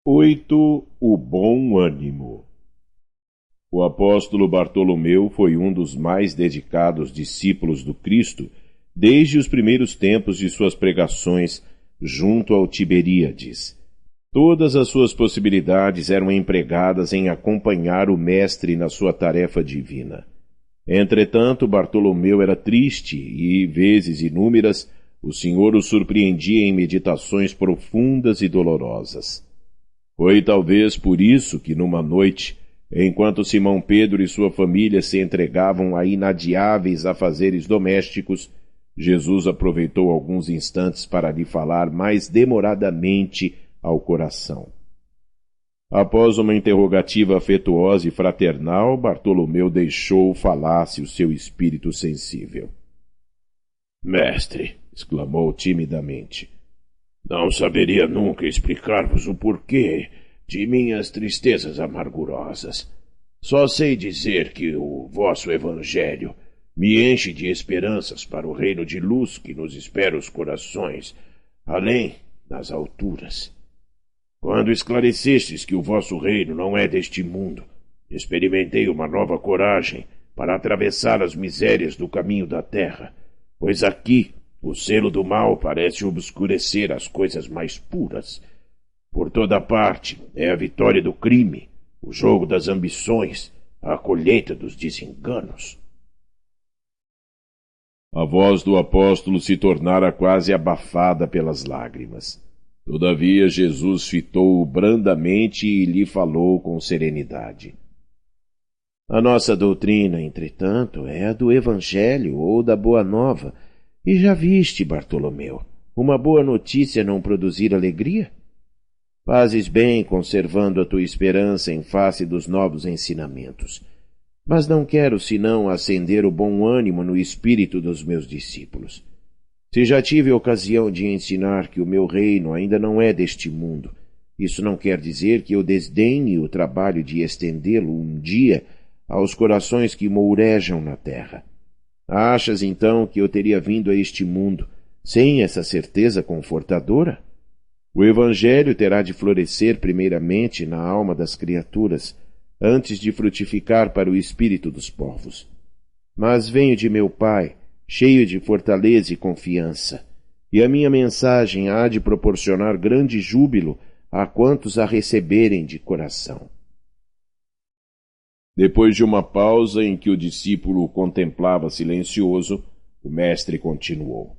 8. O bom ânimo. O apóstolo Bartolomeu foi um dos mais dedicados discípulos do Cristo desde os primeiros tempos de suas pregações junto ao Tiberíades. Todas as suas possibilidades eram empregadas em acompanhar o Mestre na sua tarefa divina. Entretanto, Bartolomeu era triste e, vezes inúmeras, o Senhor o surpreendia em meditações profundas e dolorosas. Foi talvez por isso que, numa noite, enquanto Simão Pedro e sua família se entregavam a inadiáveis afazeres domésticos, Jesus aproveitou alguns instantes para lhe falar mais demoradamente ao coração. Após uma interrogativa afetuosa e fraternal, Bartolomeu deixou falasse o seu espírito sensível. «Mestre», exclamou timidamente, «não saberia nunca explicar-vos o porquê de minhas tristezas amargurosas. Só sei dizer que o vosso Evangelho me enche de esperanças para o reino de luz que nos espera os corações, além das alturas. Quando esclarecestes que o vosso reino não é deste mundo, experimentei uma nova coragem para atravessar as misérias do caminho da terra, pois aqui o selo do mal parece obscurecer as coisas mais puras. Por toda parte é a vitória do crime, o jogo das ambições, a colheita dos desenganos. A voz do apóstolo se tornara quase abafada pelas lágrimas. Todavia Jesus fitou-o brandamente e lhe falou com serenidade. A nossa doutrina, entretanto, é a do Evangelho ou da Boa Nova. E já viste, Bartolomeu, uma boa notícia não produzir alegria? Fazes bem conservando a tua esperança em face dos novos ensinamentos. Mas não quero senão acender o bom ânimo no espírito dos meus discípulos. Se já tive ocasião de ensinar que o meu reino ainda não é deste mundo, isso não quer dizer que eu desdenhe o trabalho de estendê-lo um dia aos corações que mourejam na terra. Achas, então, que eu teria vindo a este mundo sem essa certeza confortadora? O Evangelho terá de florescer primeiramente na alma das criaturas, antes de frutificar para o espírito dos povos. Mas venho de meu Pai, cheio de fortaleza e confiança, e a minha mensagem há de proporcionar grande júbilo a quantos a receberem de coração. Depois de uma pausa em que o discípulo o contemplava silencioso, o mestre continuou.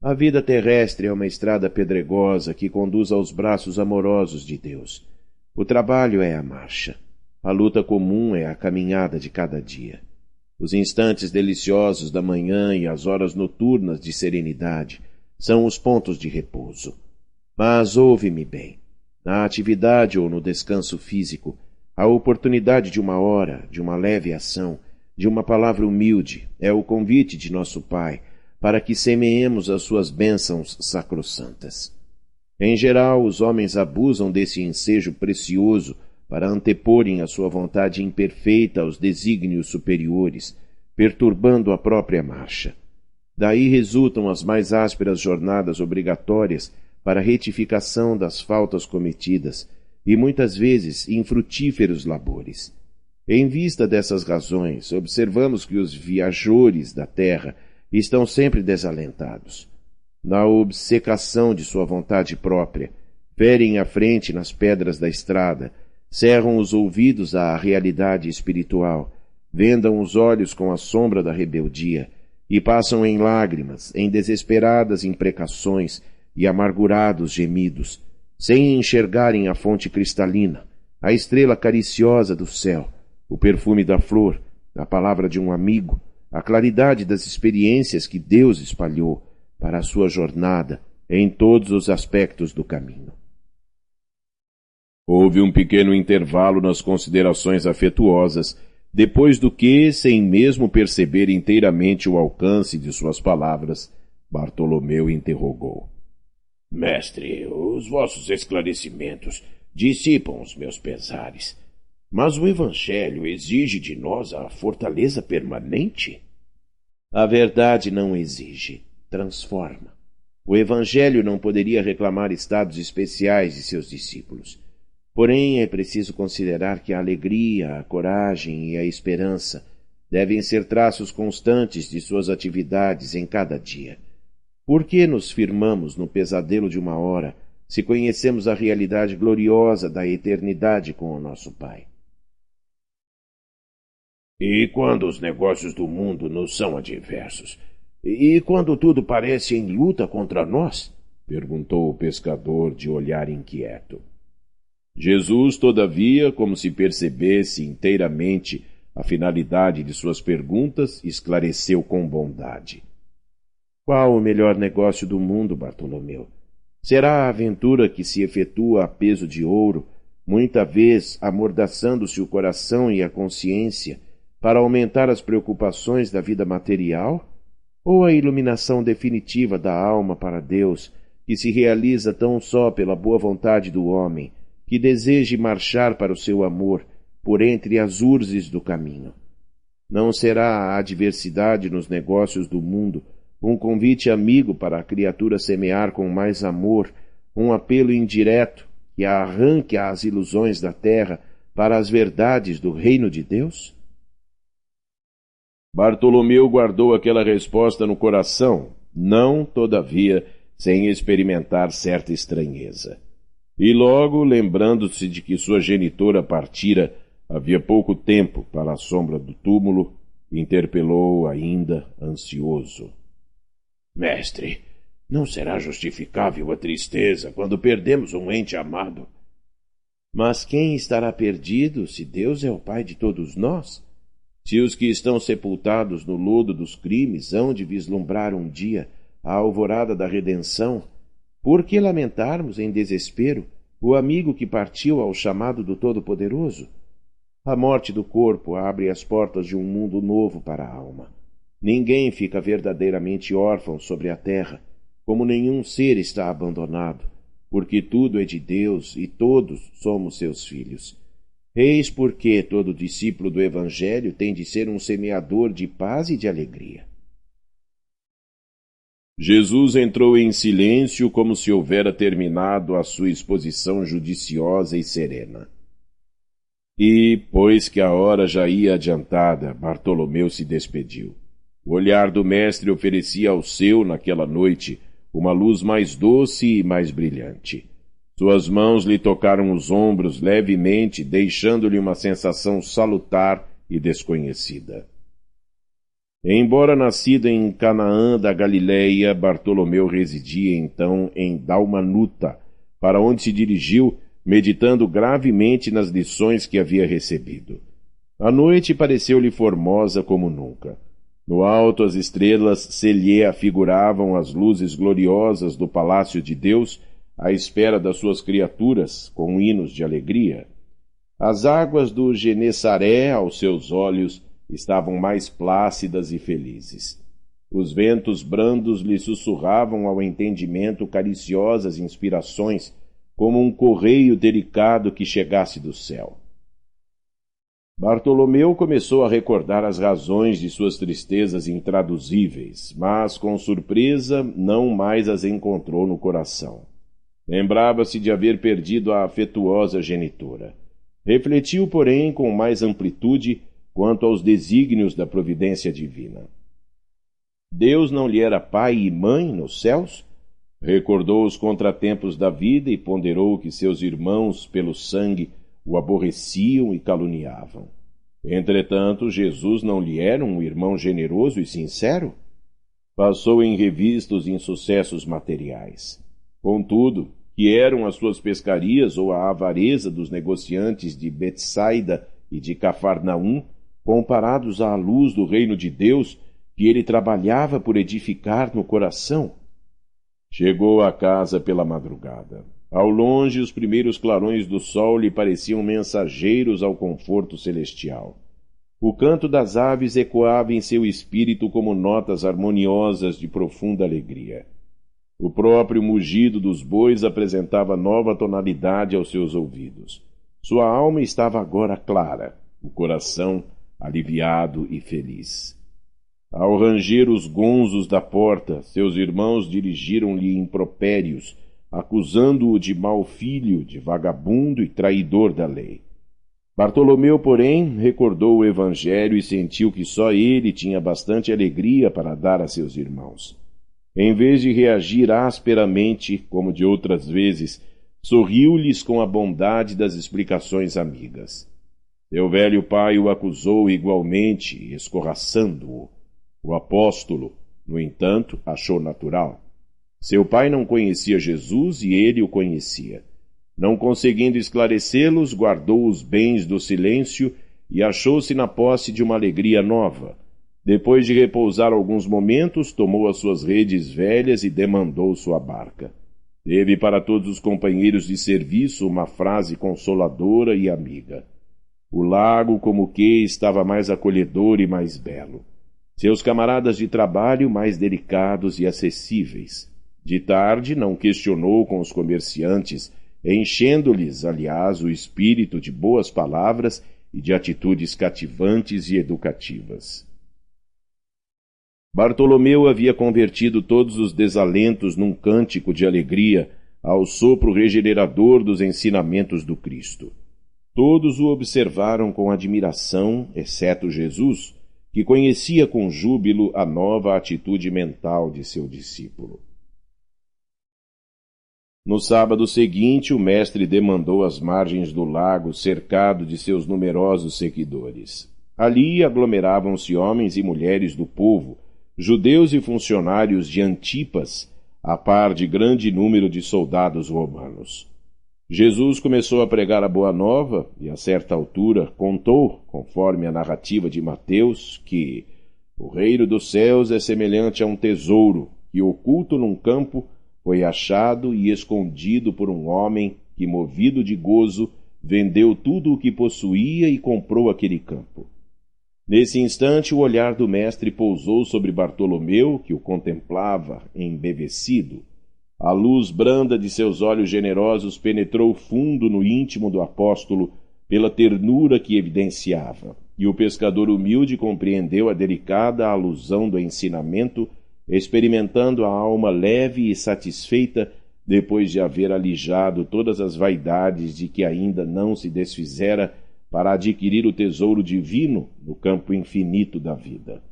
A vida terrestre é uma estrada pedregosa que conduz aos braços amorosos de Deus. O trabalho é a marcha. A luta comum é a caminhada de cada dia. Os instantes deliciosos da manhã e as horas noturnas de serenidade são os pontos de repouso. Mas ouve-me bem. Na atividade ou no descanso físico, a oportunidade de uma hora, de uma leve ação, de uma palavra humilde, é o convite de nosso Pai para que semeemos as suas bênçãos sacrossantas. Em geral, os homens abusam desse ensejo precioso para anteporem a sua vontade imperfeita aos desígnios superiores, perturbando a própria marcha. Daí resultam as mais ásperas jornadas obrigatórias para a retificação das faltas cometidas e muitas vezes infrutíferos labores. Em vista dessas razões, observamos que os viajores da terra estão sempre desalentados. Na obcecação de sua vontade própria, ferem a frente nas pedras da estrada, cerram os ouvidos à realidade espiritual, vendam os olhos com a sombra da rebeldia e passam em lágrimas, em desesperadas imprecações e amargurados gemidos, sem enxergarem a fonte cristalina, a estrela cariciosa do céu, o perfume da flor, a palavra de um amigo, a claridade das experiências que Deus espalhou para a sua jornada em todos os aspectos do caminho. Houve um pequeno intervalo nas considerações afetuosas, depois do que, sem mesmo perceber inteiramente o alcance de suas palavras, Bartolomeu interrogou. Mestre, os vossos esclarecimentos dissipam os meus pesares, mas o Evangelho exige de nós a fortaleza permanente? A verdade não exige, transforma. O Evangelho não poderia reclamar estados especiais de seus discípulos. Porém, é preciso considerar que a alegria, a coragem e a esperança devem ser traços constantes de suas atividades em cada dia. Por que nos firmamos no pesadelo de uma hora, se conhecemos a realidade gloriosa da eternidade com o nosso Pai? E quando os negócios do mundo nos são adversos? E quando tudo parece em luta contra nós? Perguntou o pescador de olhar inquieto. Jesus, todavia, como se percebesse inteiramente a finalidade de suas perguntas, esclareceu com bondade. Qual o melhor negócio do mundo, Bartolomeu? Será a aventura que se efetua a peso de ouro, muita vez amordaçando-se o coração e a consciência para aumentar as preocupações da vida material? Ou a iluminação definitiva da alma para Deus, que se realiza tão só pela boa vontade do homem, que deseje marchar para o seu amor por entre as urzes do caminho? Não será a adversidade nos negócios do mundo um convite amigo para a criatura semear com mais amor, um apelo indireto que a arranque às ilusões da terra para as verdades do reino de Deus? Bartolomeu guardou aquela resposta no coração, não, todavia, sem experimentar certa estranheza. E logo, lembrando-se de que sua genitora partira havia pouco tempo para a sombra do túmulo, interpelou ainda, ansioso. Mestre, não será justificável a tristeza quando perdemos um ente amado? Mas quem estará perdido se Deus é o Pai de todos nós? Se os que estão sepultados no lodo dos crimes hão de vislumbrar um dia a alvorada da redenção, por que lamentarmos em desespero o amigo que partiu ao chamado do Todo-Poderoso? A morte do corpo abre as portas de um mundo novo para a alma. Ninguém fica verdadeiramente órfão sobre a terra, como nenhum ser está abandonado, porque tudo é de Deus e todos somos seus filhos. Eis porque todo discípulo do Evangelho tem de ser um semeador de paz e de alegria. Jesus entrou em silêncio como se houvera terminado a sua exposição judiciosa e serena. E, pois que a hora já ia adiantada, Bartolomeu se despediu. O olhar do mestre oferecia ao seu, naquela noite, uma luz mais doce e mais brilhante. Suas mãos lhe tocaram os ombros levemente, deixando-lhe uma sensação salutar e desconhecida. Embora nascido em Canaã da Galileia, Bartolomeu residia então em Dalmanuta, para onde se dirigiu, meditando gravemente nas lições que havia recebido. A noite pareceu-lhe formosa como nunca. No alto as estrelas se lhe afiguravam as luzes gloriosas do palácio de Deus, à espera das suas criaturas, com hinos de alegria. As águas do Genesaré, aos seus olhos, estavam mais plácidas e felizes. Os ventos brandos lhe sussurravam ao entendimento cariciosas inspirações, como um correio delicado que chegasse do céu. Bartolomeu começou a recordar as razões de suas tristezas intraduzíveis, mas, com surpresa, não mais as encontrou no coração. Lembrava-se de haver perdido a afetuosa genitora. Refletiu, porém, com mais amplitude quanto aos desígnios da providência divina. Deus não lhe era pai e mãe nos céus? Recordou os contratempos da vida e ponderou que seus irmãos, pelo sangue, o aborreciam e caluniavam. Entretanto, Jesus não lhe era um irmão generoso e sincero? Passou em revista os insucessos materiais. Contudo, que eram as suas pescarias ou a avareza dos negociantes de Betsaida e de Cafarnaum, comparados à luz do reino de Deus que ele trabalhava por edificar no coração? Chegou à casa pela madrugada. Ao longe, os primeiros clarões do sol lhe pareciam mensageiros ao conforto celestial. O canto das aves ecoava em seu espírito como notas harmoniosas de profunda alegria. O próprio mugido dos bois apresentava nova tonalidade aos seus ouvidos. Sua alma estava agora clara, o coração aliviado e feliz. Ao ranger os gonzos da porta, seus irmãos dirigiram-lhe impropérios, acusando-o de mau filho, de vagabundo e traidor da lei. Bartolomeu, porém, recordou o Evangelho e sentiu que só ele tinha bastante alegria para dar a seus irmãos. Em vez de reagir asperamente, como de outras vezes, sorriu-lhes com a bondade das explicações amigas. Seu velho pai o acusou igualmente, escorraçando-o. O apóstolo, no entanto, achou natural. Seu pai não conhecia Jesus e ele o conhecia. Não conseguindo esclarecê-los, guardou os bens do silêncio e achou-se na posse de uma alegria nova. Depois de repousar alguns momentos, tomou as suas redes velhas e demandou sua barca. Teve para todos os companheiros de serviço uma frase consoladora e amiga. O lago, como que, estava mais acolhedor e mais belo. Seus camaradas de trabalho mais delicados e acessíveis. De tarde não questionou com os comerciantes, enchendo-lhes, aliás, o espírito de boas palavras e de atitudes cativantes e educativas. Bartolomeu havia convertido todos os desalentos num cântico de alegria ao sopro regenerador dos ensinamentos do Cristo. Todos o observaram com admiração, exceto Jesus, que conhecia com júbilo a nova atitude mental de seu discípulo. No sábado seguinte, o mestre demandou as margens do lago, cercado de seus numerosos seguidores. Ali aglomeravam-se homens e mulheres do povo, judeus e funcionários de Antipas, a par de grande número de soldados romanos. Jesus começou a pregar a boa nova e, a certa altura, contou, conforme a narrativa de Mateus, que o reino dos céus é semelhante a um tesouro que, oculto num campo, foi achado e escondido por um homem que, movido de gozo, vendeu tudo o que possuía e comprou aquele campo. Nesse instante, o olhar do mestre pousou sobre Bartolomeu, que o contemplava, embevecido. A luz branda de seus olhos generosos penetrou fundo no íntimo do apóstolo pela ternura que evidenciava, e o pescador humilde compreendeu a delicada alusão do ensinamento, experimentando a alma leve e satisfeita depois de haver alijado todas as vaidades de que ainda não se desfizera para adquirir o tesouro divino no campo infinito da vida.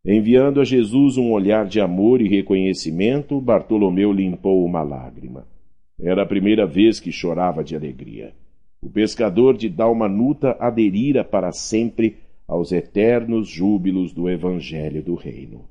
Enviando a Jesus um olhar de amor e reconhecimento, Bartolomeu limpou uma lágrima. Era a primeira vez que chorava de alegria. O pescador de Dalmanuta aderira para sempre aos eternos júbilos do Evangelho do Reino.